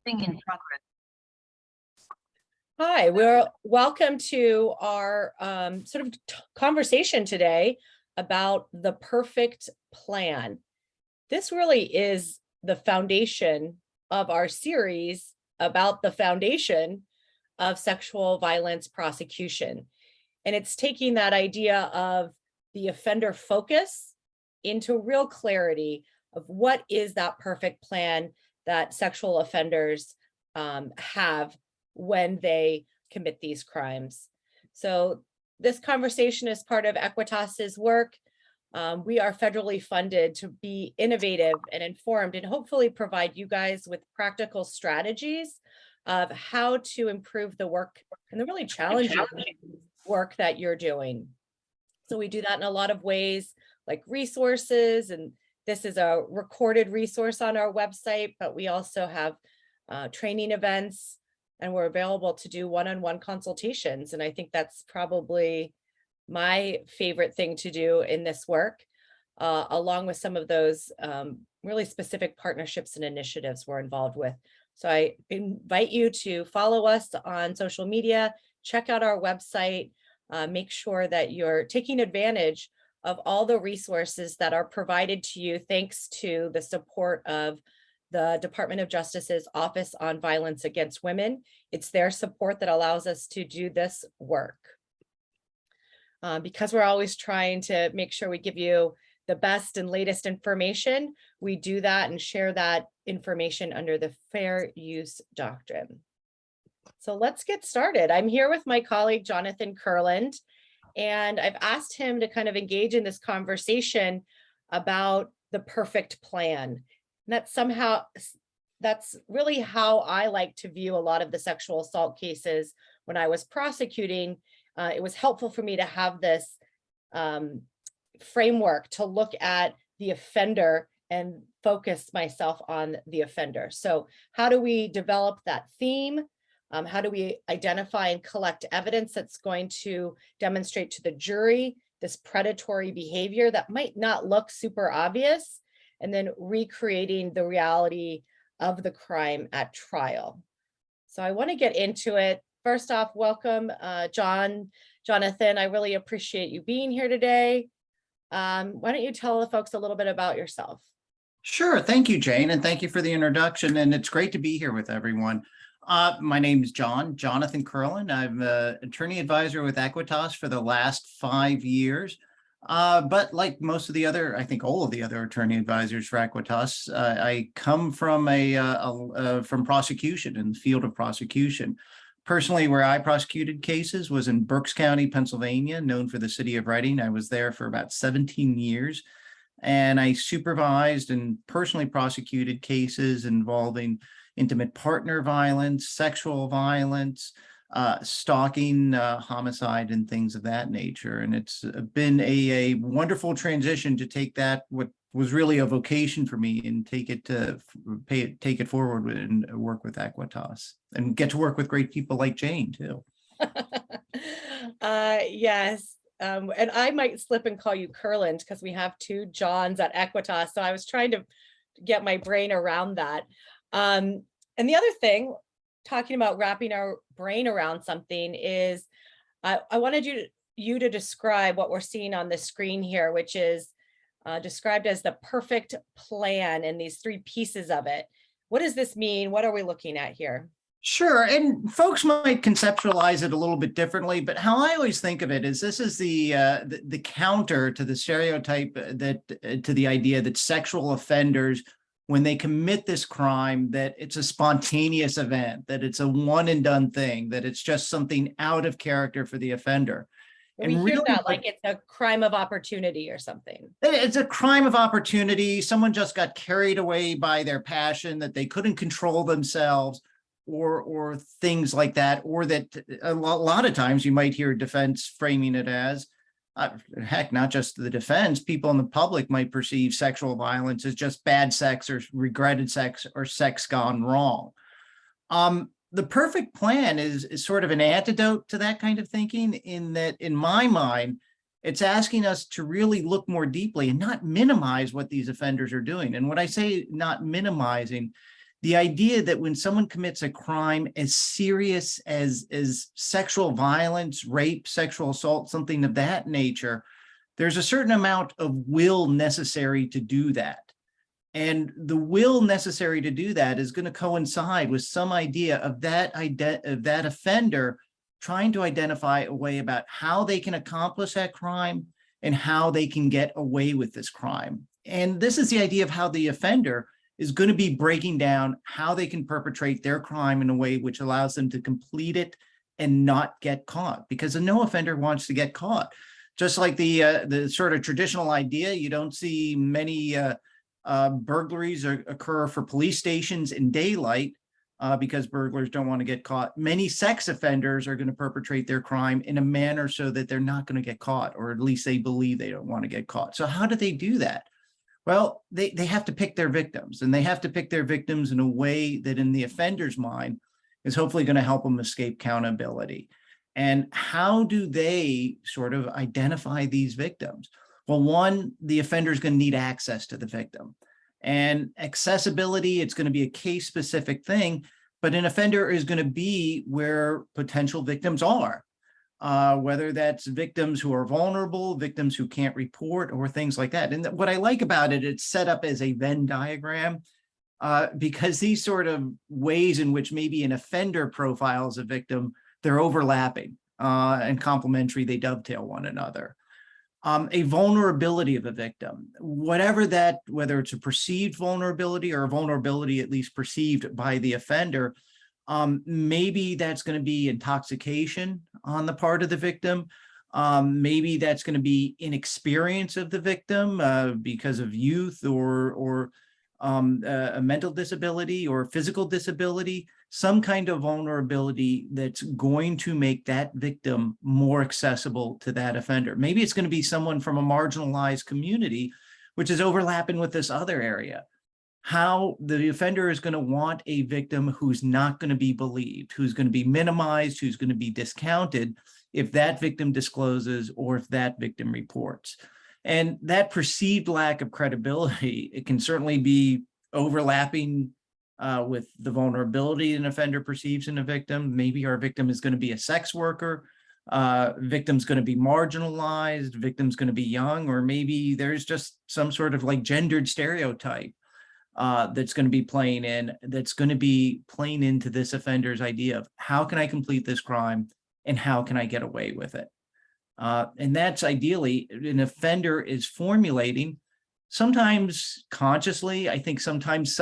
In progress. Hi, we're welcome to our sort of conversation today about the perfect plan. This really is the foundation of our series about the foundation of sexual violence prosecution. And it's taking that idea of the offender focus into real clarity of what is that perfect plan that sexual offenders have when they commit these crimes. So this conversation is part of AEquitas's work. We are federally funded to be innovative and informed and hopefully provide you guys with practical strategies of how to improve the work and the really challenging work that you're doing. So we do that in a lot of ways, like resources, and this is a recorded resource on our website, but we also have training events, and we're available to do one-on-one consultations. And I think that's probably my favorite thing to do in this work, along with some of those really specific partnerships and initiatives we're involved with. So I invite you to follow us on social media, check out our website, make sure that you're taking advantage of all the resources that are provided to you thanks to the support of the Department of Justice's Office on Violence Against Women. It's their support that allows us to do this work. Because we're always trying to make sure we give you the best and latest information, we do that and share that information under the Fair Use Doctrine. So let's get started. I'm here with my colleague, Jonathan Kurland, and I've asked him to kind of engage in this conversation about the perfect plan. And that's really how I like to view a lot of the sexual assault cases when I was prosecuting. It was helpful for me to have this framework to look at the offender and focus myself on the offender. So how do we develop that theme? How do we identify and collect evidence that's going to demonstrate to the jury this predatory behavior that might not look super obvious, and then recreating the reality of the crime at trial. So I want to get into it. First off, welcome, Jonathan. I really appreciate you being here today. Why don't you tell the folks a little bit about yourself? Sure. Thank you, Jane, and thank you for the introduction. And it's great to be here with everyone. My name is Jonathan Kurland. I'm an attorney advisor with AEquitas for the last 5 years. But like most of the other, I think all of the other attorney advisors for AEquitas, I come from from prosecution, in the field of prosecution. Personally, where I prosecuted cases was in Berks County, Pennsylvania, known for the city of Reading. I was there for about 17 years, and I supervised and personally prosecuted cases involving intimate partner violence, sexual violence, stalking, homicide, and things of that nature. And it's been a wonderful transition to take that, what was really a vocation for me, and take it forward and work with AEquitas and get to work with great people like Jane too. Yes. And I might slip and call you Kurland because we have 2 Johns at AEquitas. So I was trying to get my brain around that. And the other thing, talking about wrapping our brain around something, is I wanted you to describe what we're seeing on the screen here, which is described as the perfect plan and these 3 pieces of it. What does this mean? What are we looking at here? Sure, and folks might conceptualize it a little bit differently, but how I always think of it is this is the counter to the stereotype to the idea that sexual offenders, when they commit this crime, that it's a spontaneous event, that it's a one and done thing, that it's just something out of character for the offender. And we hear that like it's a crime of opportunity or something. It's a crime of opportunity. Someone just got carried away by their passion, that they couldn't control themselves, or things like that, or that a lot of times you might hear defense framing it as, heck, not just the defense, people in the public might perceive sexual violence as just bad sex or regretted sex or sex gone wrong. The perfect plan is sort of an antidote to that kind of thinking, in that, in my mind, it's asking us to really look more deeply and not minimize what these offenders are doing. And when I say not minimizing, The idea that when someone commits a crime as serious as sexual violence, rape, sexual assault, something of that nature, there's a certain amount of will necessary to do that. And the will necessary to do that is going to coincide with some idea of that offender trying to identify a way about how they can accomplish that crime and how they can get away with this crime. And this is the idea of how the offender is going to be breaking down how they can perpetrate their crime in a way which allows them to complete it and not get caught, because no offender wants to get caught. Just like the sort of traditional idea, you don't see many burglaries occur for police stations in daylight because burglars don't want to get caught. Many sex offenders are going to perpetrate their crime in a manner so that they're not going to get caught, or at least they believe they don't want to get caught. So how do they do that? Well, they have to pick their victims, and they have to pick their victims in a way that in the offender's mind is hopefully going to help them escape accountability. And how do they sort of identify these victims? Well, one, the offender is going to need access to the victim. And accessibility, it's going to be a case-specific thing, but an offender is going to be where potential victims are, whether that's victims who are vulnerable, victims who can't report, or things like that. And what I like about it, it's set up as a Venn diagram, because these sort of ways in which maybe an offender profiles a victim, they're overlapping and complementary, they dovetail one another. A vulnerability of a victim, whatever that, whether it's a perceived vulnerability or a vulnerability at least perceived by the offender, maybe that's going to be intoxication on the part of the victim. Maybe that's going to be inexperience of the victim because of youth or a mental disability or physical disability, some kind of vulnerability that's going to make that victim more accessible to that offender. Maybe it's going to be someone from a marginalized community, which is overlapping with this other area. How the offender is going to want a victim who's not going to be believed, who's going to be minimized, who's going to be discounted if that victim discloses or if that victim reports. And that perceived lack of credibility, it can certainly be overlapping with the vulnerability an offender perceives in a victim. Maybe our victim is going to be a sex worker, victim's going to be marginalized, victim's going to be young, or maybe there's just some sort of like gendered stereotype that's going to be playing into this offender's idea of how can I complete this crime and how can I get away with it? And that's ideally an offender is formulating, sometimes consciously, I think sometimes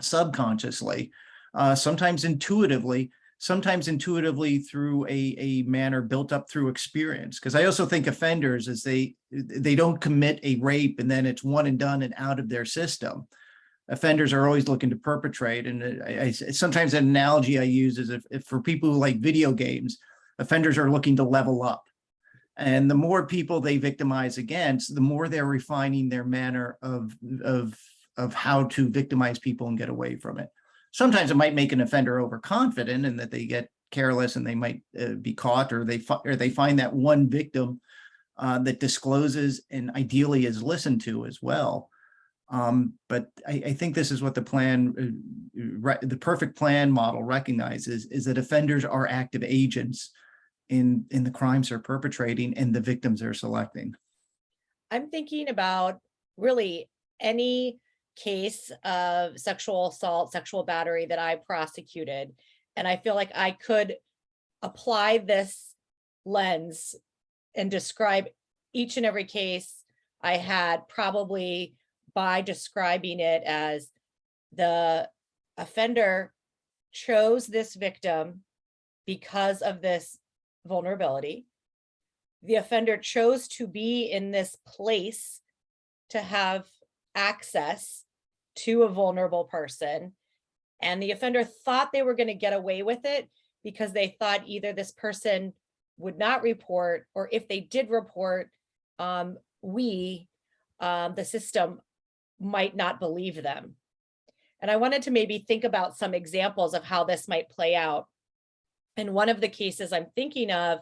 subconsciously, sometimes intuitively through a manner built up through experience. Because I also think offenders, as they don't commit a rape and then it's one and done and out of their system. Offenders are always looking to perpetrate. And I sometimes an analogy I use is if for people who like video games, offenders are looking to level up. And the more people they victimize against, the more they're refining their manner of how to victimize people and get away from it. Sometimes it might make an offender overconfident and that they get careless and they might be caught, or they find that one victim that discloses and ideally is listened to as well. But I think this is what the plan, the perfect plan model recognizes, is that offenders are active agents in the crimes they're perpetrating and the victims they're selecting. I'm thinking about really any case of sexual assault, sexual battery that I prosecuted. And I feel like I could apply this lens and describe each and every case I had, probably by describing it as the offender chose this victim because of this vulnerability. The offender chose to be in this place to have access to a vulnerable person. And the offender thought they were going to get away with it because they thought either this person would not report, or if they did report, the system might not believe them. And I wanted to maybe think about some examples of how this might play out. And one of the cases I'm thinking of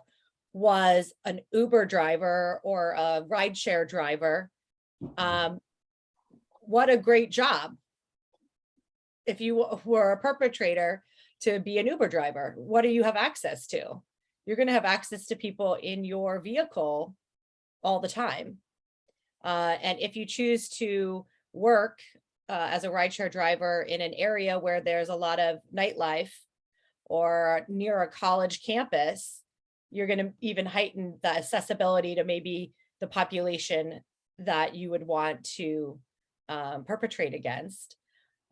was an Uber driver or a rideshare driver. What a great job. if you were a perpetrator, to be an Uber driver? What do you have access to? You're going to have access to people in your vehicle all the time. And if you choose to work as a rideshare driver in an area where there's a lot of nightlife or near a college campus, you're going to even heighten the accessibility to maybe the population that you would want to perpetrate against.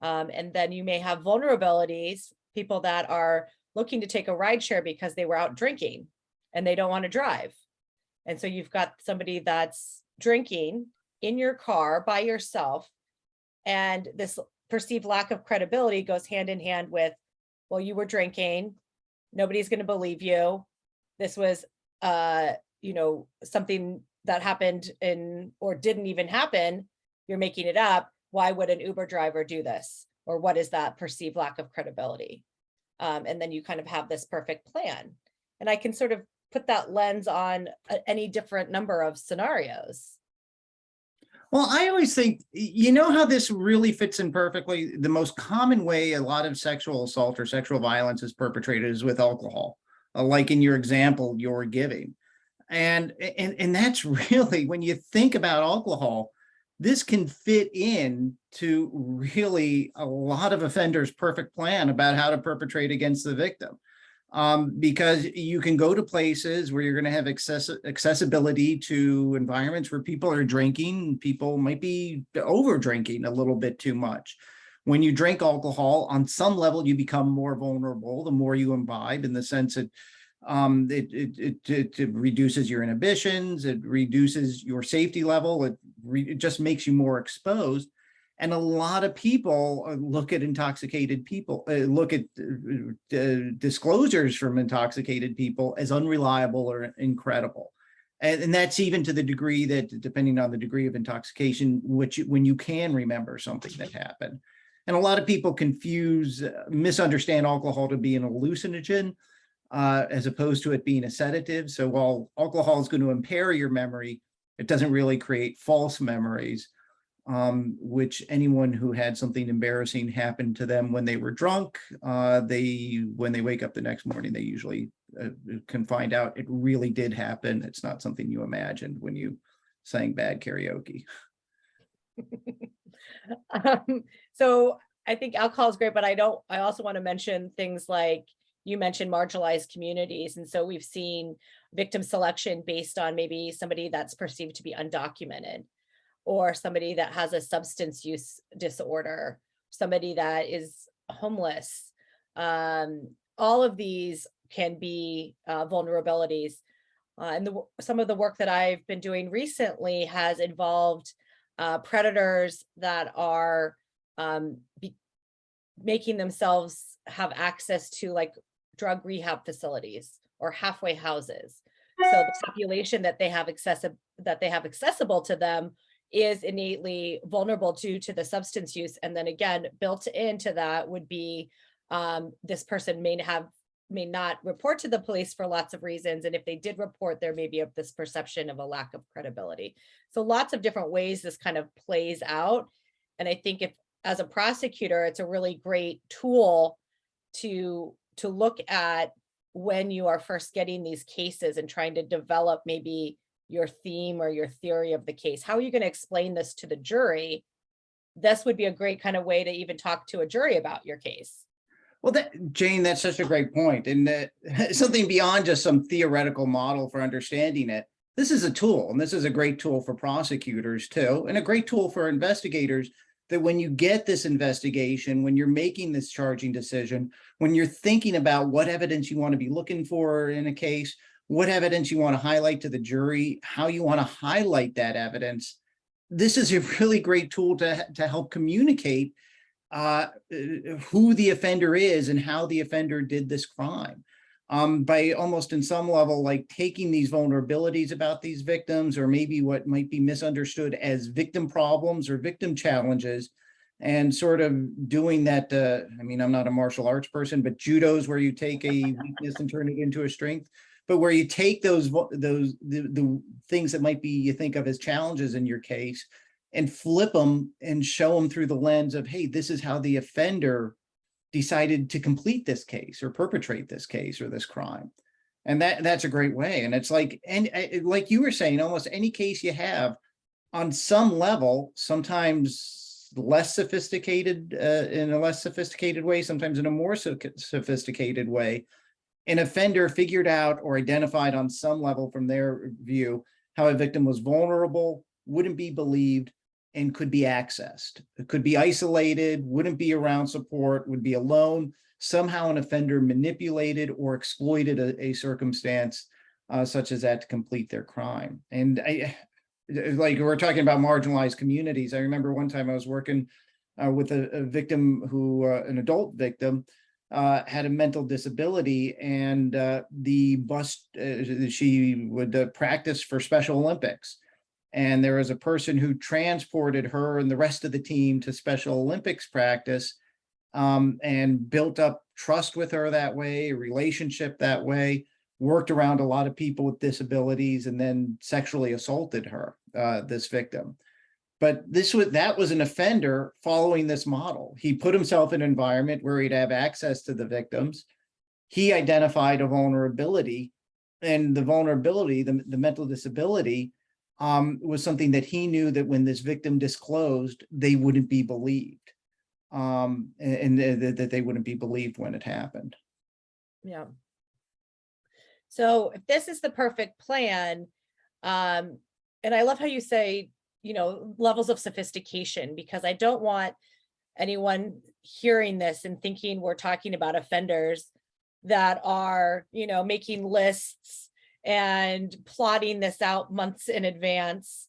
And then you may have vulnerabilities, people that are looking to take a rideshare because they were out drinking and they don't want to drive. And so you've got somebody that's drinking in your car by yourself. And this perceived lack of credibility goes hand in hand with, well, you were drinking. Nobody's going to believe you. This was, something that happened or didn't even happen. You're making it up. Why would an Uber driver do this? Or what is that perceived lack of credibility? And then you kind of have this perfect plan. And I can sort of put that lens on any different number of scenarios. Well, I always think, you know how this really fits in perfectly? The most common way a lot of sexual assault or sexual violence is perpetrated is with alcohol, like in your example you're giving. And that's really, when you think about alcohol, this can fit in to really a lot of offenders' perfect plan about how to perpetrate against the victim. Because you can go to places where you're going to have accessibility to environments where people are drinking. People might be over drinking a little bit too much. When you drink alcohol, on some level, you become more vulnerable the more you imbibe, in the sense that it reduces your inhibitions, it reduces your safety level, it just makes you more exposed. And a lot of people look at intoxicated people, look at disclosures from intoxicated people as unreliable or incredible. And that's even to the degree that, depending on the degree of intoxication, when you can remember something that happened. And a lot of people misunderstand alcohol to be an hallucinogen, as opposed to it being a sedative. So while alcohol is going to impair your memory, it doesn't really create false memories. Which anyone who had something embarrassing happen to them when they were drunk, when they wake up the next morning, they usually can find out it really did happen. It's not something you imagined when you sang bad karaoke. So I think alcohol is great, but I also want to mention things like you mentioned marginalized communities. And so we've seen victim selection based on maybe somebody that's perceived to be undocumented, or somebody that has a substance use disorder, somebody that is homeless. All of these can be vulnerabilities. And some of the work that I've been doing recently has involved predators that are making themselves have access to like drug rehab facilities or halfway houses. So the population that they have accessible to them is innately vulnerable due to the substance use. And then again, built into that would be this person may not report to the police for lots of reasons. And if they did report, there may be this perception of a lack of credibility. So lots of different ways this kind of plays out. And I think if, as a prosecutor, it's a really great tool to look at when you are first getting these cases and trying to develop maybe your theme or your theory of the case. How are you going to explain this to the jury? This would be a great kind of way to even talk to a jury about your case. Well, Jane, that's such a great point. And something beyond just some theoretical model for understanding it. This is a tool, and this is a great tool for prosecutors too, and a great tool for investigators, that when you get this investigation, when you're making this charging decision, when you're thinking about what evidence you want to be looking for in a case, what evidence you want to highlight to the jury, how you want to highlight that evidence, this is a really great tool to help communicate who the offender is and how the offender did this crime. By almost in some level, like taking these vulnerabilities about these victims, or maybe what might be misunderstood as victim problems or victim challenges, and sort of doing that. I mean, I'm not a martial arts person, but judo is where you take a weakness and turn it into a strength. But where you take the things that might be, you think of as challenges in your case, and flip them and show them through the lens of, hey, this is how the offender decided to complete this case or perpetrate this case or this crime. And that's a great way. And it's like, and like you were saying, almost any case you have on some level, sometimes less sophisticated, in a less sophisticated way, sometimes in a more sophisticated way, an offender figured out or identified on some level from their view how a victim was vulnerable, wouldn't be believed, and could be accessed. It could be isolated, wouldn't be around support, would be alone. Somehow an offender manipulated or exploited a circumstance such as that to complete their crime. And like we're talking about marginalized communities. I remember one time I was working with a victim who, an adult victim, had a mental disability, and the bus, she would practice for Special Olympics. And there was a person who transported her and the rest of the team to Special Olympics practice, and built up trust with her that way, a relationship that way, worked around a lot of people with disabilities, and then sexually assaulted her, this victim. But that was an offender following this model. He put himself in an environment where he'd have access to the victims. He identified a vulnerability, and the vulnerability, the mental disability, was something that he knew that when this victim disclosed, they wouldn't be believed, and that they wouldn't be believed when it happened. Yeah. So if this is the perfect plan, and I love how you say, levels of sophistication, because I don't want anyone hearing this and thinking we're talking about offenders that are, making lists and plotting this out months in advance.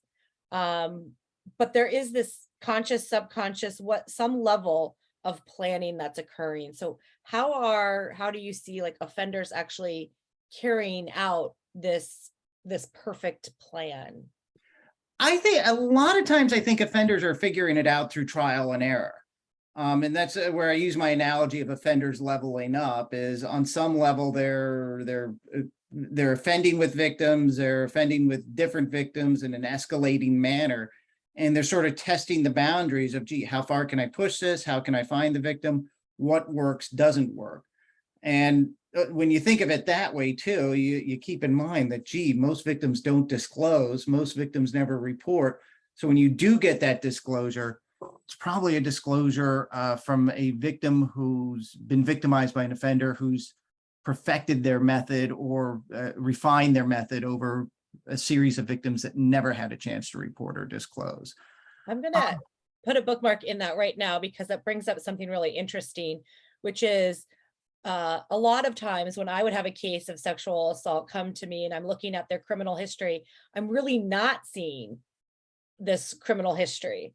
But there is this conscious, subconscious, some level of planning that's occurring. So how do you see like offenders actually carrying out this perfect plan? I think a lot of times I think offenders are figuring it out through trial and error. And that's where I use my analogy of offenders leveling up. Is on some level they're offending with victims, they're offending with different victims in an escalating manner, and they're sort of testing the boundaries of, gee, how far can I push this? How can I find the victim? What works, doesn't work? And when you think of it that way too, you keep in mind that, gee, most victims don't disclose, most victims never report. So when you do get that disclosure, it's probably a disclosure from a victim who's been victimized by an offender who's perfected their method or refined their method over a series of victims that never had a chance to report or disclose. I'm going to put a bookmark in that right now, because that brings up something really interesting, which is a lot of times when I would have a case of sexual assault come to me and I'm looking at their criminal history, I'm really not seeing this criminal history.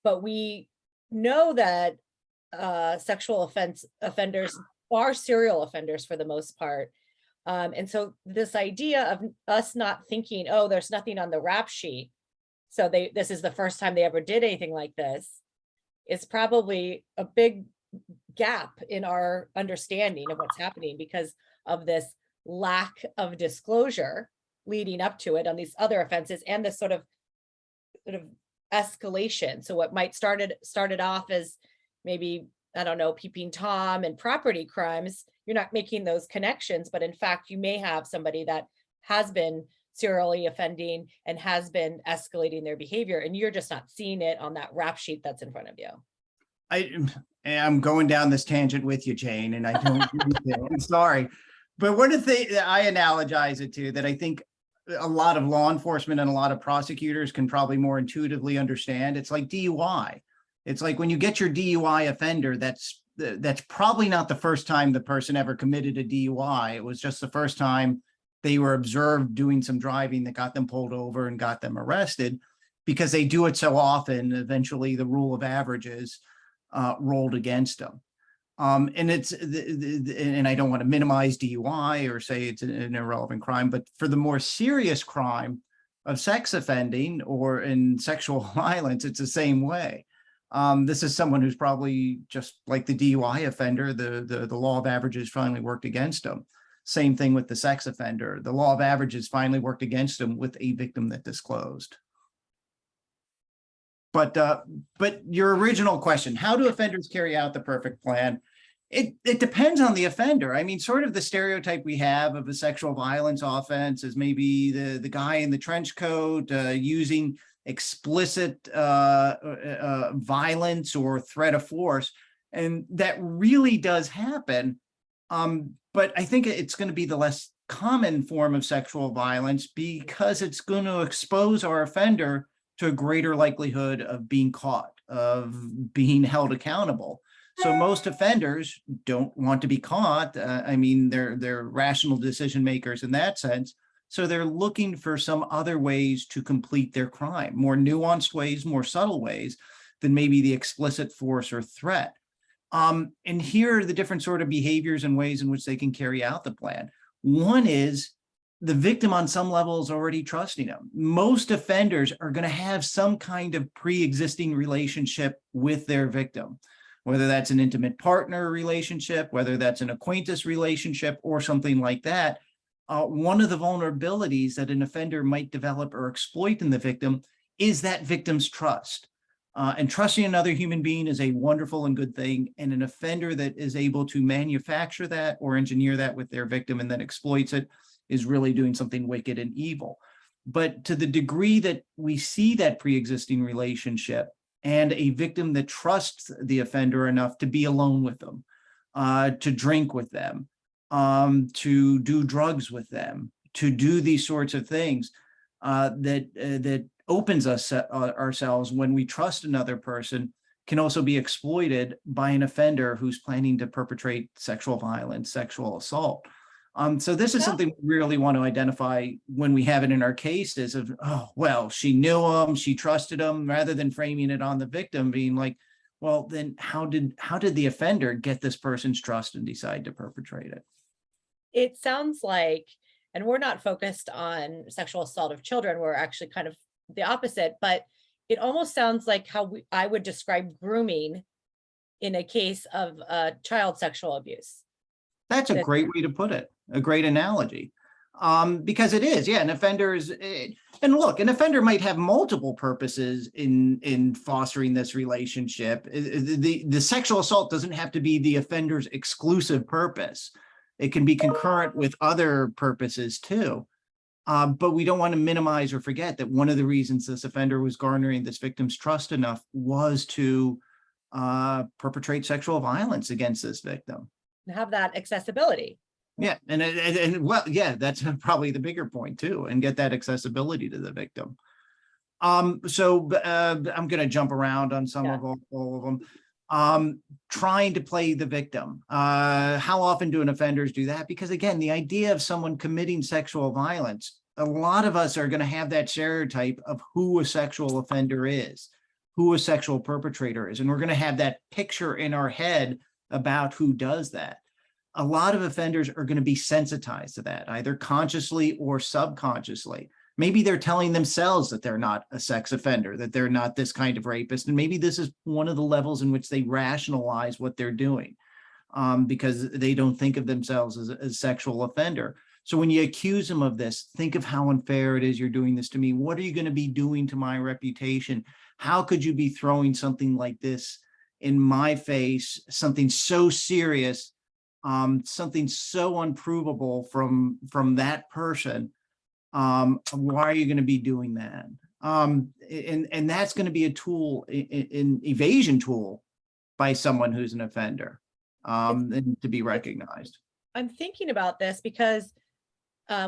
But we know that sexual offenders are serial offenders for the most part. And so this idea of us not thinking, oh, there's nothing on the rap sheet, so this is the first time they ever did anything like this, is probably a big gap in our understanding of what's happening because of this lack of disclosure leading up to it on these other offenses, and this sort of escalation. So what might started off as maybe, I don't know, peeping Tom and property crimes, you're not making those connections, but in fact, you may have somebody that has been serially offending and has been escalating their behavior, and you're just not seeing it on that rap sheet that's in front of you. I'm going down this tangent with you, Jane, and I don't, I'm sorry. But one of the things I analogize it to that I think a lot of law enforcement and a lot of prosecutors can probably more intuitively understand, it's like DUI. It's like when you get your DUI offender, that's probably not the first time the person ever committed a DUI. It was just the first time they were observed doing some driving that got them pulled over and got them arrested, because they do it so often. Eventually the rule of averages rolled against them. And I don't want to minimize DUI or say it's an irrelevant crime, but for the more serious crime of sex offending or in sexual violence, it's the same way. This is someone who's probably just like the DUI offender, the law of averages finally worked against them. Same thing with the sex offender. The law of averages finally worked against them with a victim that disclosed. But your original question, how do offenders carry out the perfect plan? It depends on the offender. I mean, sort of the stereotype we have of a sexual violence offense is maybe the guy in the trench coat using explicit violence or threat of force. And that really does happen. But I think it's going to be the less common form of sexual violence because it's going to expose our offender to a greater likelihood of being caught, of being held accountable. So most offenders don't want to be caught. I mean, they're rational decision makers in that sense. So they're looking for some other ways to complete their crime, more nuanced ways, more subtle ways than maybe the explicit force or threat. And here are the different sort of behaviors and ways in which they can carry out the plan. One is the victim on some level is already trusting them. Most offenders are going to have some kind of pre-existing relationship with their victim, whether that's an intimate partner relationship, whether that's an acquaintance relationship, or something like that. One of the vulnerabilities that an offender might develop or exploit in the victim is that victim's trust. And trusting another human being is a wonderful and good thing. And an offender that is able to manufacture that or engineer that with their victim and then exploits it is really doing something wicked and evil. But to the degree that we see that pre-existing relationship and a victim that trusts the offender enough to be alone with them, to drink with them, to do drugs with them, to do these sorts of things, that opens us ourselves when we trust another person, can also be exploited by an offender who's planning to perpetrate sexual violence, sexual assault. So this is something we really want to identify when we have it in our cases of, oh, well, she knew him, she trusted him, rather than framing it on the victim, being like, well, then how did the offender get this person's trust and decide to perpetrate it? It sounds like, and we're not focused on sexual assault of children, we're actually kind of the opposite, but it almost sounds like how I would describe grooming in a case of child sexual abuse. That's a great way to put it, a great analogy. Because it is, yeah, an offender is, and look, an offender might have multiple purposes in fostering this relationship. The sexual assault doesn't have to be the offender's exclusive purpose. It can be concurrent with other purposes too. But we don't want to minimize or forget that one of the reasons this offender was garnering this victim's trust enough was to perpetrate sexual violence against this victim. Have that accessibility. Yeah, and well, yeah, that's probably the bigger point too, and get that accessibility to the victim. So I'm going to jump around on some of all of them. Trying to play the victim. How often do offenders do that? Because again, the idea of someone committing sexual violence, a lot of us are going to have that stereotype of who a sexual offender is, who a sexual perpetrator is, and we're going to have that picture in our head about who does that. A lot of offenders are going to be sensitized to that, either consciously or subconsciously. Maybe they're telling themselves that they're not a sex offender, that they're not this kind of rapist. And maybe this is one of the levels in which they rationalize what they're doing, because they don't think of themselves as a sexual offender. So when you accuse them of this, think of how unfair it is you're doing this to me. What are you going to be doing to my reputation? How could you be throwing something like this in my face, something so serious, something so unprovable from that person? Why are you going to be doing that? And that's going to be a tool, an evasion tool by someone who's an offender, and to be recognized. I'm thinking about this because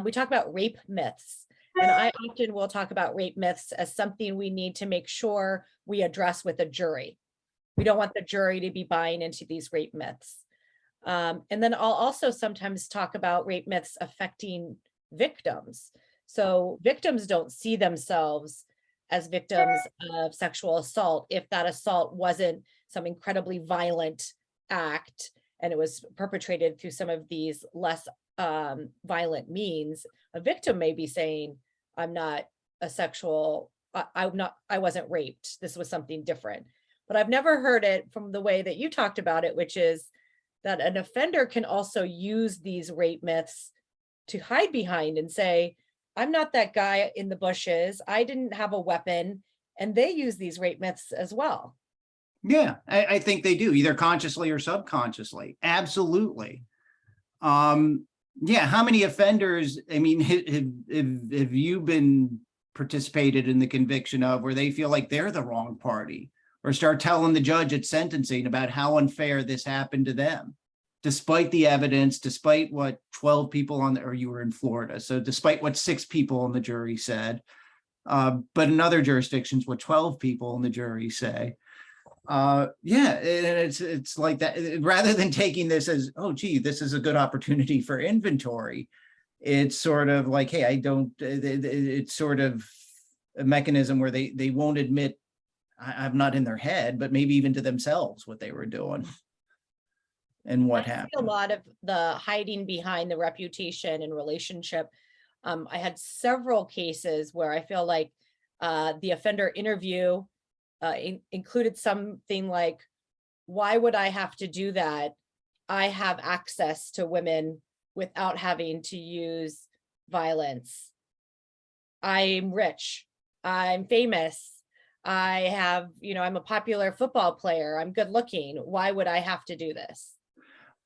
we talk about rape myths, and I often will talk about rape myths as something we need to make sure we address with a jury. We don't want the jury to be buying into these rape myths. And then I'll also sometimes talk about rape myths affecting victims. So victims don't see themselves as victims of sexual assault if that assault wasn't some incredibly violent act and it was perpetrated through some of these less violent means. A victim may be saying, I'm not a sexual, I wasn't raped. This was something different. But I've never heard it from the way that you talked about it, which is that an offender can also use these rape myths to hide behind and say, I'm not that guy in the bushes. I didn't have a weapon. and they use these rape myths as well. Yeah, I think they do, either consciously or subconsciously. Absolutely. Yeah, how many offenders, I mean, have you been participated in the conviction of where they feel like they're the wrong party, or start telling the judge at sentencing about how unfair this happened to them, despite the evidence, despite what 12 people on the, or you were in Florida, so despite what 6 people on the jury said, but in other jurisdictions, what 12 people on the jury say. Yeah, and it's like that, rather than taking this as, oh gee, this is a good opportunity for inventory, it's sort of like, hey, I don't, it's sort of a mechanism where they won't admit, I'm not in their head, but maybe even to themselves what they were doing and what I see happened. a lot of the hiding behind the reputation and relationship. I had several cases where I feel like the offender interview included something like, why would I have to do that? I have access to women without having to use violence. I'm rich. I'm famous. I have, I'm a popular football player. I'm good looking. Why would I have to do this?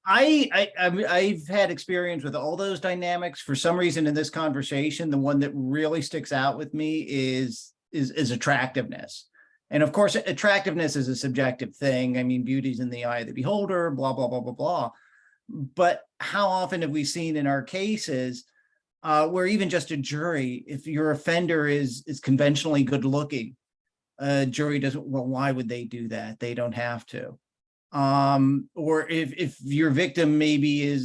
I've had experience with all those dynamics. For some reason in this conversation, the one that really sticks out with me is attractiveness. And of course, attractiveness is a subjective thing. I mean, beauty's in the eye of the beholder, blah, blah, blah, blah, blah. But how often have we seen in our cases where even just a jury, if your offender is conventionally good looking, a jury doesn't, well, why would they do that? They don't have to. Or if your victim maybe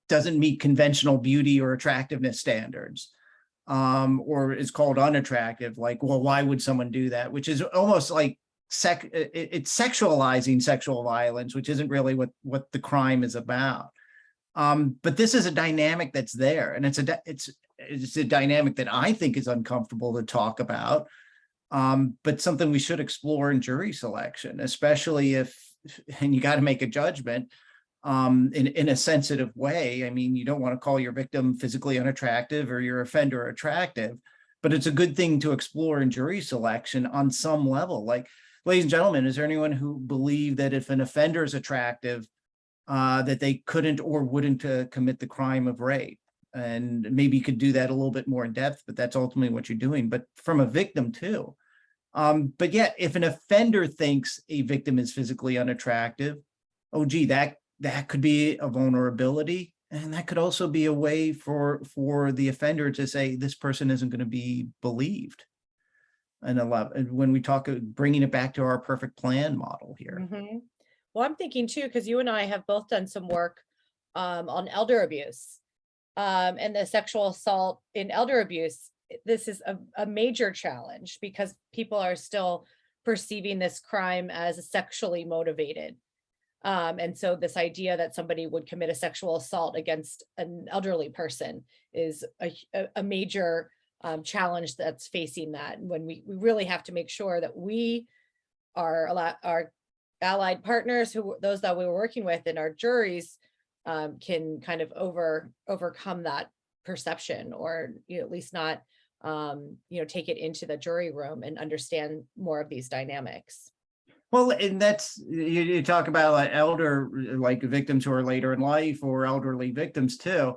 doesn't meet conventional beauty or attractiveness standards, or is called unattractive, like, well, why would someone do that? Which is almost like it's sexualizing sexual violence, which isn't really what the crime is about. But this is a dynamic that's there, and it's a dynamic that I think is uncomfortable to talk about, but something we should explore in jury selection, especially if, and you got to make a judgment in a sensitive way. I mean, you don't want to call your victim physically unattractive or your offender attractive, but it's a good thing to explore in jury selection on some level. Like, ladies and gentlemen, is there anyone who believe that if an offender is attractive, that they couldn't or wouldn't commit the crime of rape? And maybe you could do that a little bit more in depth, but that's ultimately what you're doing, but from a victim too. But yeah, if an offender thinks a victim is physically unattractive, oh gee, that could be a vulnerability. And that could also be a way for the offender to say, this person isn't going to be believed. And when we talk, bringing it back to our perfect plan model here. Mm-hmm. Well, I'm thinking too, because you and I have both done some work on elder abuse and the sexual assault in elder abuse. This is a major challenge because people are still perceiving this crime as sexually motivated. And so this idea that somebody would commit a sexual assault against an elderly person is a major challenge that's facing that. When we really have to make sure that we are our allied partners, those that we were working with in our juries, can kind of overcome that perception, or at least not take it into the jury room and understand more of these dynamics. Well, and that's, you talk about like victims who are later in life, or elderly victims too.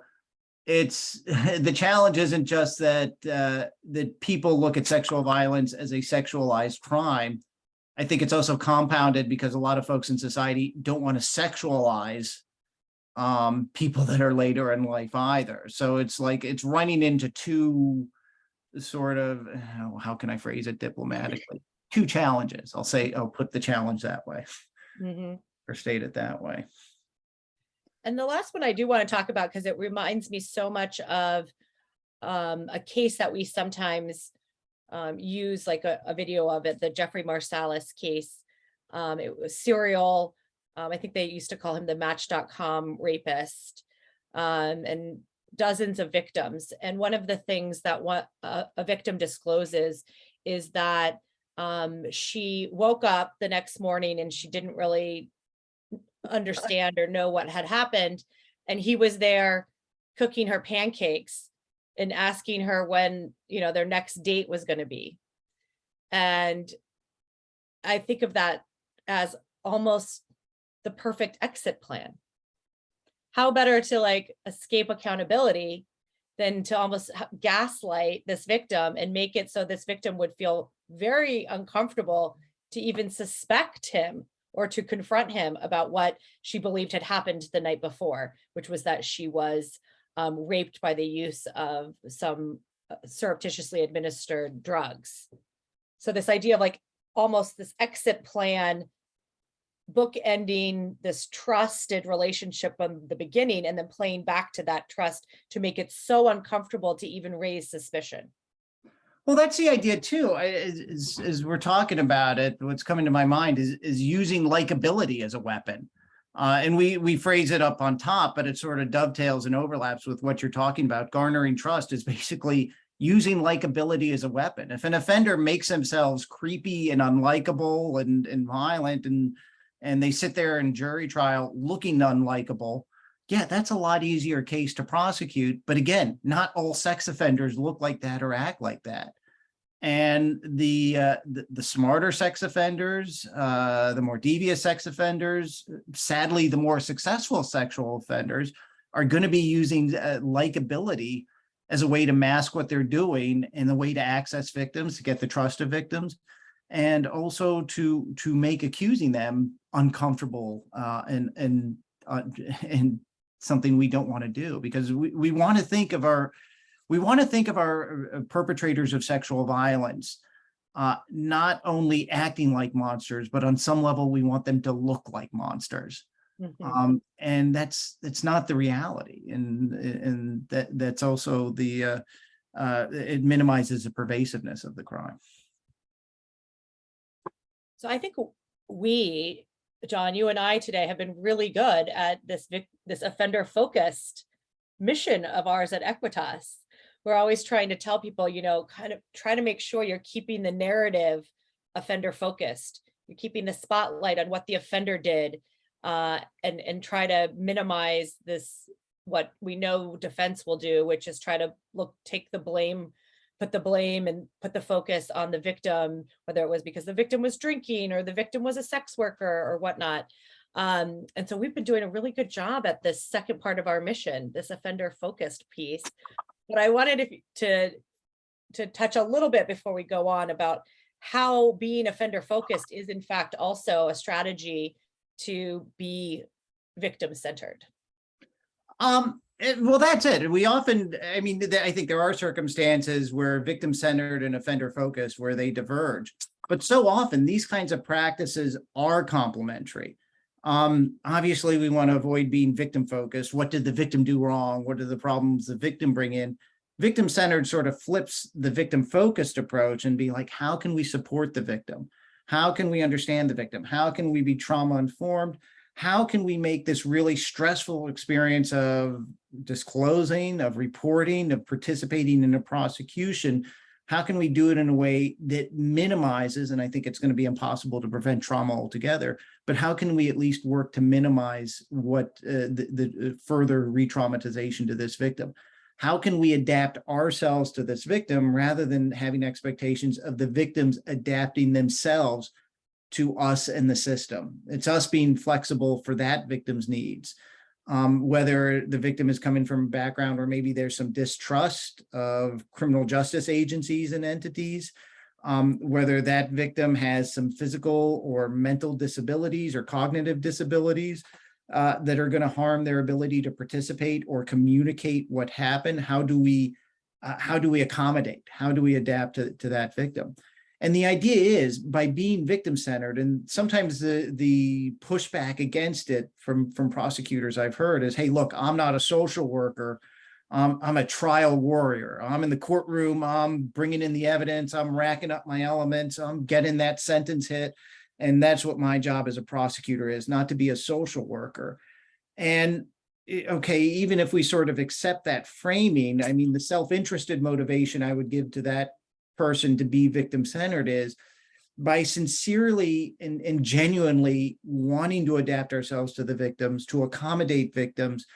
It's the challenge isn't just that that people look at sexual violence as a sexualized crime. I think it's also compounded because a lot of folks in society don't want to sexualize people that are later in life either. So it's like it's running into two sort of, how can I phrase it diplomatically? Two challenges. I'll put the challenge that way, Mm-hmm. or state it that way. And the last one I do want to talk about, because it reminds me so much of a case that we sometimes use, like a video of it, the Jeffrey Marsalis case. It was serial. I think they used to call him the Match.com rapist, and dozens of victims. And one of the things that a victim discloses is that she woke up the next morning and she didn't really understand or know what had happened. And he was there cooking her pancakes and asking her when, their next date was going to be. And I think of that as almost the perfect exit plan. How better to like escape accountability than to almost gaslight this victim and make it so this victim would feel very uncomfortable to even suspect him or to confront him about what she believed had happened the night before, which was that she was raped by the use of some surreptitiously administered drugs. So this idea of like almost this exit plan, bookending this trusted relationship from the beginning and then playing back to that trust to make it so uncomfortable to even raise suspicion. Well, that's the idea too. As we're talking about it, what's coming to my mind is using likability as a weapon. And we phrase it up on top, but it sort of dovetails and overlaps with what you're talking about. Garnering trust is basically using likability as a weapon. If an offender makes themselves creepy and unlikable and violent and they sit there in jury trial looking unlikable, yeah, that's a lot easier case to prosecute. But again, not all sex offenders look like that or act like that. And the smarter sex offenders, the more devious sex offenders, sadly, the more successful sexual offenders are going to be using likability as a way to mask what they're doing and the way to access victims, to get the trust of victims, and also to make accusing them uncomfortable and something we don't want to do, because we want to think of our perpetrators of sexual violence not only acting like monsters, but on some level we want them to look like monsters. Mm-hmm. And that's not the reality, and that's also the it minimizes the pervasiveness of the crime. So I think we, John, you and I today have been really good at this offender focused mission of ours at AEquitas. We're always trying to tell people, kind of try to make sure you're keeping the narrative offender focused. You're keeping the spotlight on what the offender did, and try to minimize this, what we know defense will do, which is try to take the blame, put the blame and put the focus on the victim, whether it was because the victim was drinking or the victim was a sex worker or whatnot. And so we've been doing a really good job at this second part of our mission, this offender focused piece. But I wanted to touch a little bit before we go on about how being offender focused is in fact also a strategy to be victim centered. Well, that's it. We often, I think there are circumstances where victim centered and offender focused where they diverge, but so often these kinds of practices are complementary. Obviously, we want to avoid being victim focused. What did the victim do wrong? What are the problems the victim bring in? Victim centered sort of flips the victim focused approach and be like, how can we support the victim? How can we understand the victim? How can we be trauma informed? How can we make this really stressful experience of disclosing, of reporting, of participating in a prosecution? How can we do it in a way that minimizes, and I think it's going to be impossible to prevent trauma altogether, but how can we at least work to minimize what the further re-traumatization to this victim? How can we adapt ourselves to this victim rather than having expectations of the victims adapting themselves to us and the system? It's us being flexible for that victim's needs. Whether the victim is coming from a background where maybe there's some distrust of criminal justice agencies and entities, whether that victim has some physical or mental disabilities or cognitive disabilities that are going to harm their ability to participate or communicate what happened. How do we accommodate? How do we adapt to that victim? And the idea is, by being victim-centered, and sometimes the pushback against it from prosecutors I've heard is, hey, look, I'm not a social worker. I'm a trial warrior. I'm in the courtroom. I'm bringing in the evidence. I'm racking up my elements. I'm getting that sentence hit. And that's what my job as a prosecutor is, not to be a social worker. And okay, even if we sort of accept that framing, the self-interested motivation I would give to that person to be victim-centered is by sincerely and genuinely wanting to adapt ourselves to the victims, to accommodate victims.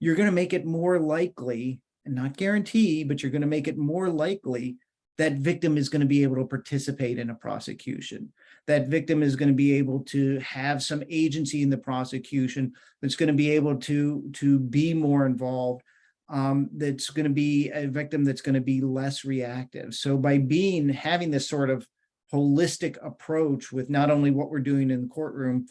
You're going to make it more likely, and not guarantee, but you're going to make it more likely that victim is going to be able to participate in a prosecution. That victim is going to be able to have some agency in the prosecution, that's going to be able to be more involved, that's going to be a victim that's going to be less reactive. So by having this sort of holistic approach with not only what we're doing in the courtroom,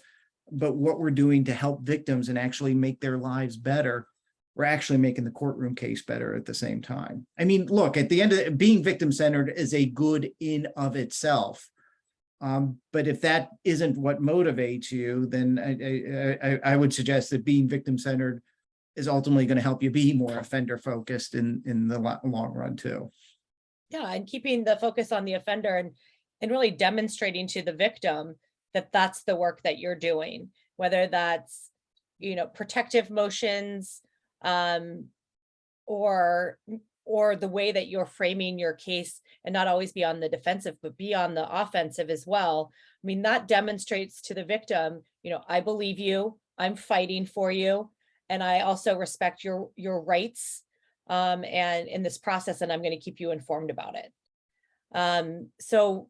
but what we're doing to help victims and actually make their lives better, we're actually making the courtroom case better at the same time. I mean, look, at the end of it, being victim-centered is a good in of itself. But if that isn't what motivates you, then I would suggest that being victim-centered is ultimately going to help you be more offender-focused in the long run too. Yeah, and keeping the focus on the offender and really demonstrating to the victim that that's the work that you're doing, whether that's, protective motions, or the way that you're framing your case, and not always be on the defensive, but be on the offensive as well. I mean, that demonstrates to the victim, I believe you, I'm fighting for you, and I also respect your rights, and in this process, and I'm going to keep you informed about it. So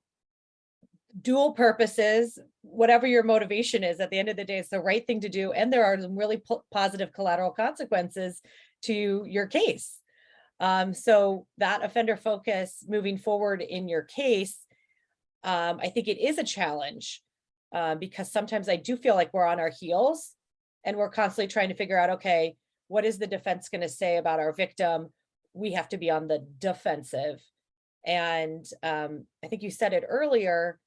dual purposes, whatever your motivation is, at the end of the day, it's the right thing to do. And there are some really positive collateral consequences to your case. So that offender focus moving forward in your case, I think it is a challenge, because sometimes I do feel like we're on our heels and we're constantly trying to figure out, okay, what is the defense going to say about our victim? We have to be on the defensive. And I think you said it earlier,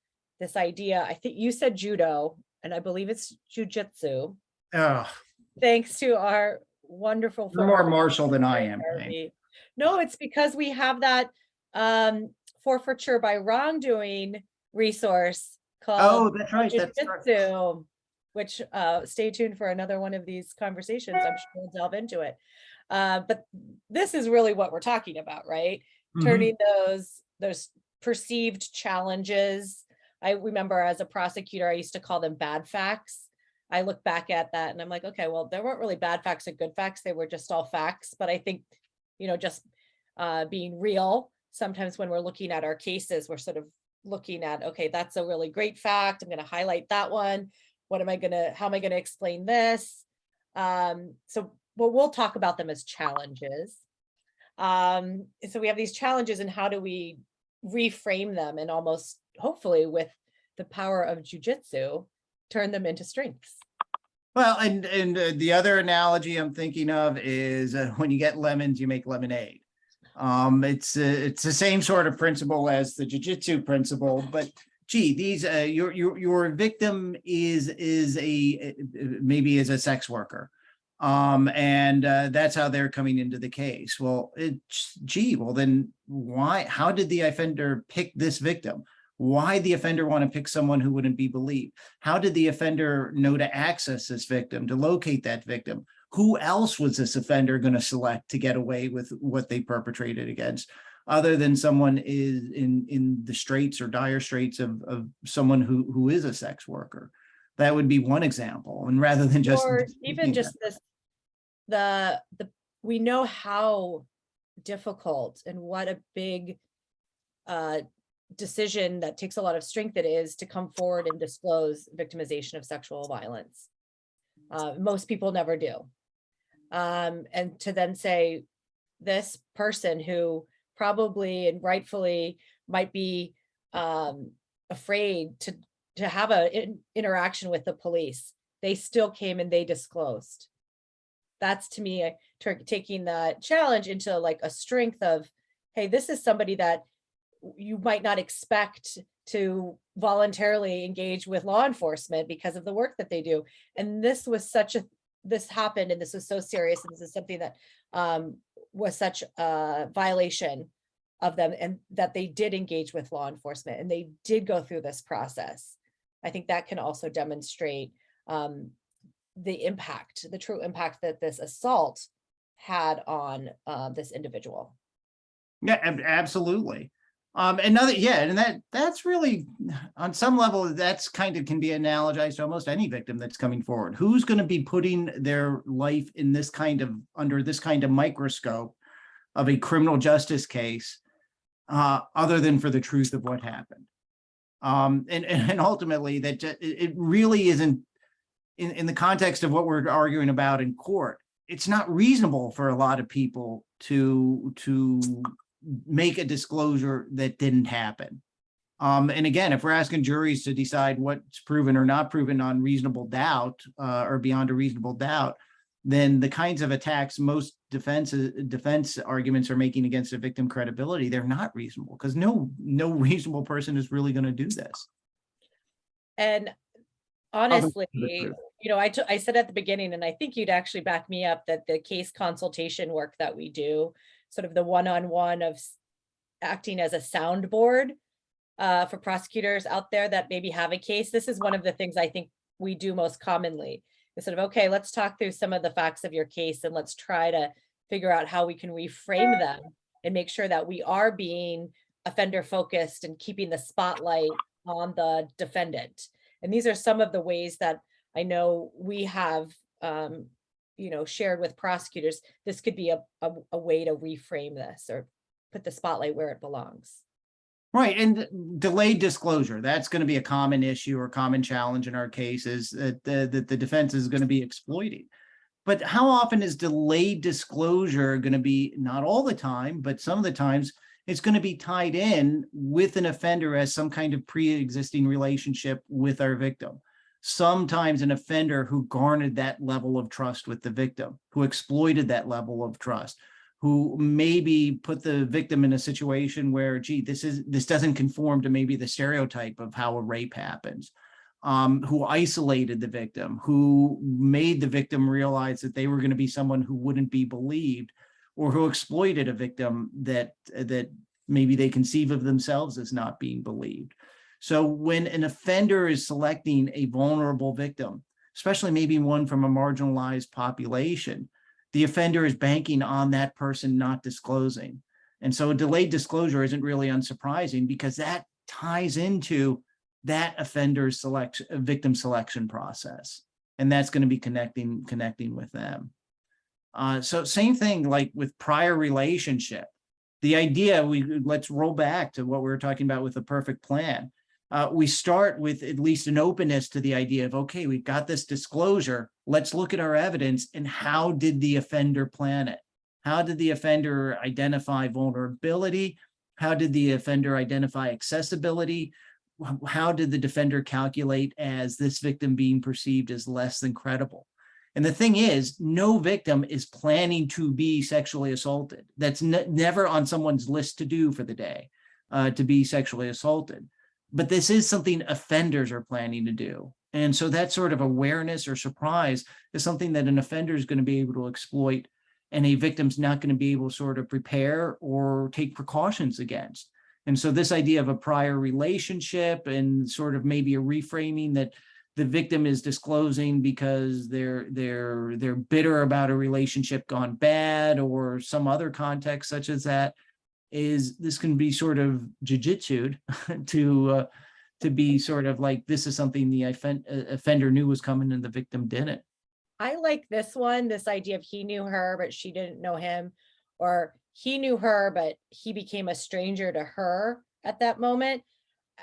this idea, I think you said judo, and I believe it's jujitsu. Oh, Thanks to our wonderful. you're more martial than I am. No, it's because we have that forfeiture by wrongdoing resource called that's right. jujitsu, which stay tuned for another one of these conversations. I'm sure we'll delve into it. But this is really what we're talking about, right? Mm-hmm. Turning those perceived challenges. I remember as a prosecutor, I used to call them bad facts. I look back at that and I'm like, okay, well, there weren't really bad facts and good facts. They were just all facts. But I think, just being real, sometimes when we're looking at our cases, we're sort of looking at, okay, that's a really great fact. I'm going to highlight that one. How am I going to explain this? So we'll talk about them as challenges. So we have these challenges, and how do we reframe them and almost, hopefully with the power of jujitsu, turn them into strengths. Well, and the other analogy I'm thinking of is when you get lemons, you make lemonade. It's the same sort of principle as the jiu-jitsu principle, but gee, these your victim is maybe a sex worker, and that's how they're coming into the case. Well, well then why? How did the offender pick this victim? Why the offender want to pick someone who wouldn't be believed? How did the offender know to access this victim, to locate that victim? Who else was this offender going to select to get away with what they perpetrated against, other than someone is in the straits or dire straits of someone who is a sex worker? That would be one example. And rather than just, or even just this, we know how difficult and what a big decision that takes a lot of strength it is to come forward and disclose victimization of sexual violence. Most people never do. And to then say, this person who probably and rightfully might be afraid to have an interaction with the police, they still came and they disclosed. That's, to me, taking that challenge into like a strength of, hey, this is somebody that you might not expect to voluntarily engage with law enforcement because of the work that they do. And this happened, and this was so serious, and this is something that was such a violation of them, and that they did engage with law enforcement and they did go through this process. I think that can also demonstrate the true impact that this assault had on this individual. Yeah, absolutely. And that's really, on some level, that's kind of can be analogized to almost any victim that's coming forward. Who's going to be putting their life in under this kind of microscope of a criminal justice case, other than for the truth of what happened. And ultimately that it really isn't in the context of what we're arguing about in court. It's not reasonable for a lot of people to make a disclosure that didn't happen. And again, if we're asking juries to decide what's proven or not proven on reasonable doubt or beyond a reasonable doubt, then the kinds of attacks most defense arguments are making against a victim credibility, they're not reasonable, because no reasonable person is really going to do this. And honestly, I said at the beginning, and I think you'd actually back me up, that the case consultation work that we do, sort of the one-on-one of acting as a soundboard for prosecutors out there that maybe have a case, this is one of the things I think we do most commonly. It's sort of, okay, let's talk through some of the facts of your case and let's try to figure out how we can reframe them and make sure that we are being offender focused and keeping the spotlight on the defendant. And these are some of the ways that I know we have, shared with prosecutors. This could be a way to reframe this or put the spotlight where it belongs. Right. And delayed disclosure, that's going to be a common issue or common challenge in our cases that the defense is going to be exploiting. But how often is delayed disclosure going to be, not all the time, but some of the times, it's going to be tied in with an offender as some kind of pre-existing relationship with our victim. Sometimes an offender who garnered that level of trust with the victim, who exploited that level of trust, who maybe put the victim in a situation where, gee, this doesn't conform to maybe the stereotype of how a rape happens, who isolated the victim, who made the victim realize that they were going to be someone who wouldn't be believed, or who exploited a victim that maybe they conceive of themselves as not being believed. So when an offender is selecting a vulnerable victim, especially maybe one from a marginalized population, the offender is banking on that person not disclosing. And so a delayed disclosure isn't really unsurprising, because that ties into that offender's victim selection process. And that's going to be connecting with them. So same thing like with prior relationship. The idea, let's roll back to what we were talking about with the perfect plan. We start with at least an openness to the idea of, okay, we've got this disclosure. Let's look at our evidence and how did the offender plan it? How did the offender identify vulnerability? How did the offender identify accessibility? How did the defender calculate as this victim being perceived as less than credible? And the thing is, no victim is planning to be sexually assaulted. That's never on someone's list to do for the day, to be sexually assaulted. But this is something offenders are planning to do. And so that sort of awareness or surprise is something that an offender is going to be able to exploit, and a victim's not going to be able to sort of prepare or take precautions against. And so this idea of a prior relationship and sort of maybe a reframing that the victim is disclosing because they're bitter about a relationship gone bad or some other context such as that, this can be sort of jujitsu'd to be sort of like, this is something the offender knew was coming and the victim didn't. I like this one, this idea of he knew her, but she didn't know him, or he knew her, but he became a stranger to her at that moment.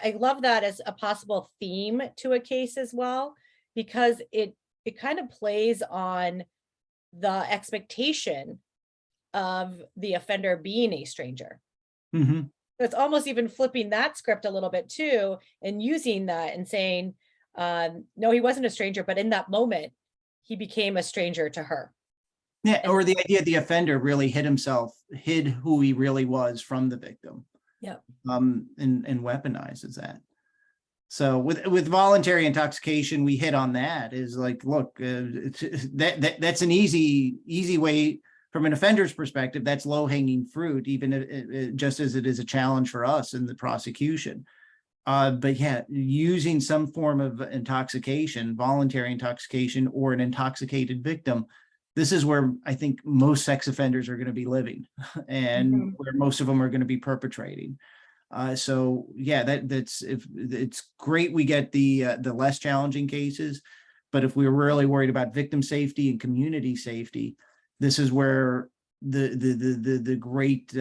I love that as a possible theme to a case as well, because it kind of plays on the expectation of the offender being a stranger. Mm-hmm. So it's almost even flipping that script a little bit too, and using that and saying, no, he wasn't a stranger, but in that moment, he became a stranger to her. Yeah, or the idea the offender really hid who he really was from the victim. Yeah. And weaponizes that. So with voluntary intoxication, we hit on that is like, look, that's an easy way from an offender's perspective. That's low hanging fruit, even just as it is a challenge for us in the prosecution. But yeah, using some form of intoxication, voluntary intoxication, or an intoxicated victim, this is where I think most sex offenders are going to be living, and where most of them are going to be perpetrating. So yeah, it's great we get the less challenging cases, but if we're really worried about victim safety and community safety, this is where the great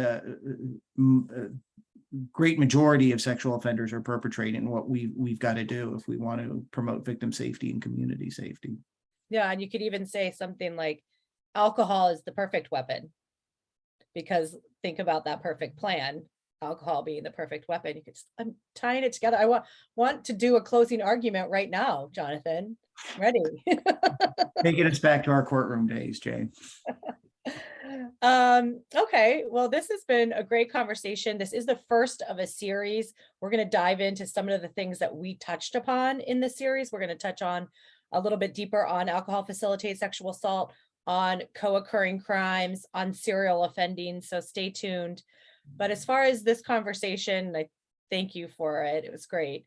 great majority of sexual offenders are perpetrating, what we've got to do if we want to promote victim safety and community safety. Yeah, and you could even say something like alcohol is the perfect weapon. Because think about that perfect plan, alcohol being the perfect weapon. You could just, I'm tying it together. I want to do a closing argument right now, Jonathan. Ready? Taking us back to our courtroom days, Jay. Okay, well, this has been a great conversation. This is the first of a series. We're going to dive into some of the things that we touched upon in the series. We're going to touch on a little bit deeper on alcohol facilitated sexual assault, on co-occurring crimes, on serial offending. So stay tuned. But as far as this conversation, I thank you for it. It was great.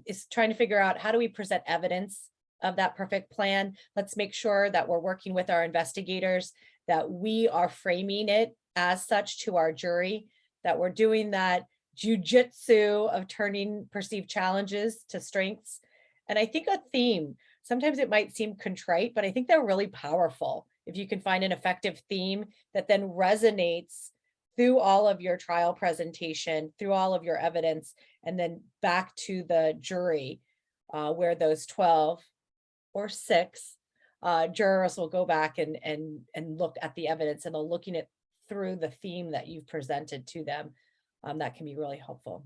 Is trying to figure out, how do we present evidence of that perfect plan? Let's make sure that we're working with our investigators, that we are framing it as such to our jury, that we're doing that jujitsu of turning perceived challenges to strengths. And I think a theme, sometimes it might seem contrite, but I think they're really powerful. If you can find an effective theme that then resonates through all of your trial presentation, through all of your evidence, and then back to the jury, where those 12 or 6 jurors will go back and look at the evidence, and they'll looking at through the theme that you've presented to them. That can be really helpful.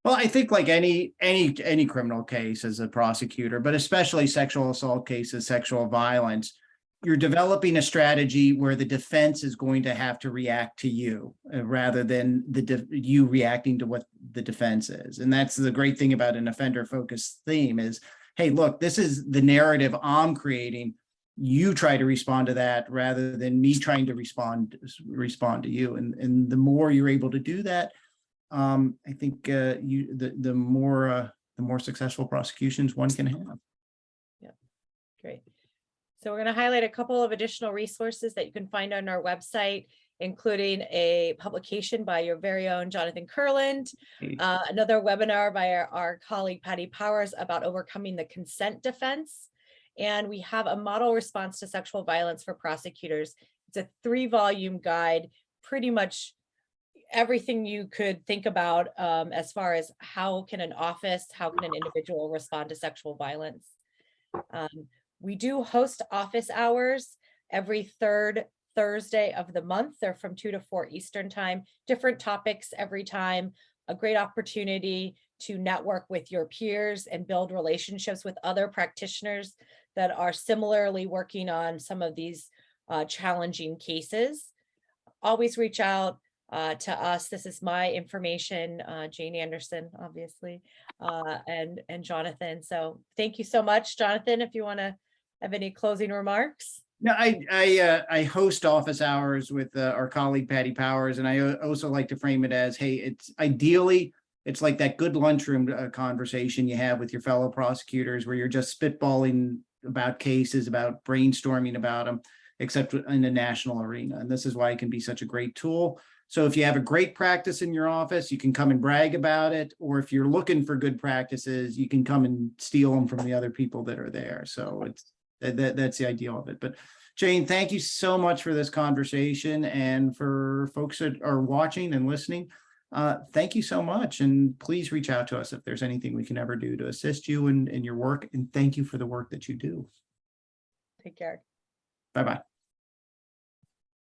Well, I think like any criminal case as a prosecutor, but especially sexual assault cases, sexual violence, you're developing a strategy where the defense is going to have to react to you rather than you reacting to what the defense is. And that's the great thing about an offender-focused theme is, hey, look, this is the narrative I'm creating. You try to respond to that rather than me trying to respond to you. And the more you're able to do that, I think the more successful prosecutions one can have. Yeah, great. So we're going to highlight a couple of additional resources that you can find on our website, including a publication by your very own Jonathan Kurland, another webinar by our colleague Patty Powers about overcoming the consent defense. And we have a model response to sexual violence for prosecutors. It's a 3-volume guide, pretty much everything you could think about as far as how can an office, how can an individual respond to sexual violence. We do host office hours every 3rd Thursday of the month. They're from 2 to 4 Eastern time, different topics every time, a great opportunity to network with your peers and build relationships with other practitioners that are similarly working on some of these challenging cases. Always reach out to us. This is my information, Jane Anderson, obviously, and Jonathan. So thank you so much, Jonathan. If you want to have any closing remarks. No, I host office hours with our colleague Patty Powers, and I also like to frame it as, hey, it's ideally it's like that good lunchroom conversation you have with your fellow prosecutors, where you're just spitballing about cases, about brainstorming about them, except in the national arena. And this is why it can be such a great tool. So if you have a great practice in your office, you can come and brag about it. Or if you're looking for good practices, you can come and steal them from the other people that are there. So it's that's the ideal of it. But Jane, thank you so much for this conversation. And for folks that are watching and listening, thank you so much. And please reach out to us if there's anything we can ever do to assist you in your work. And thank you for the work that you do. Take care. Bye-bye.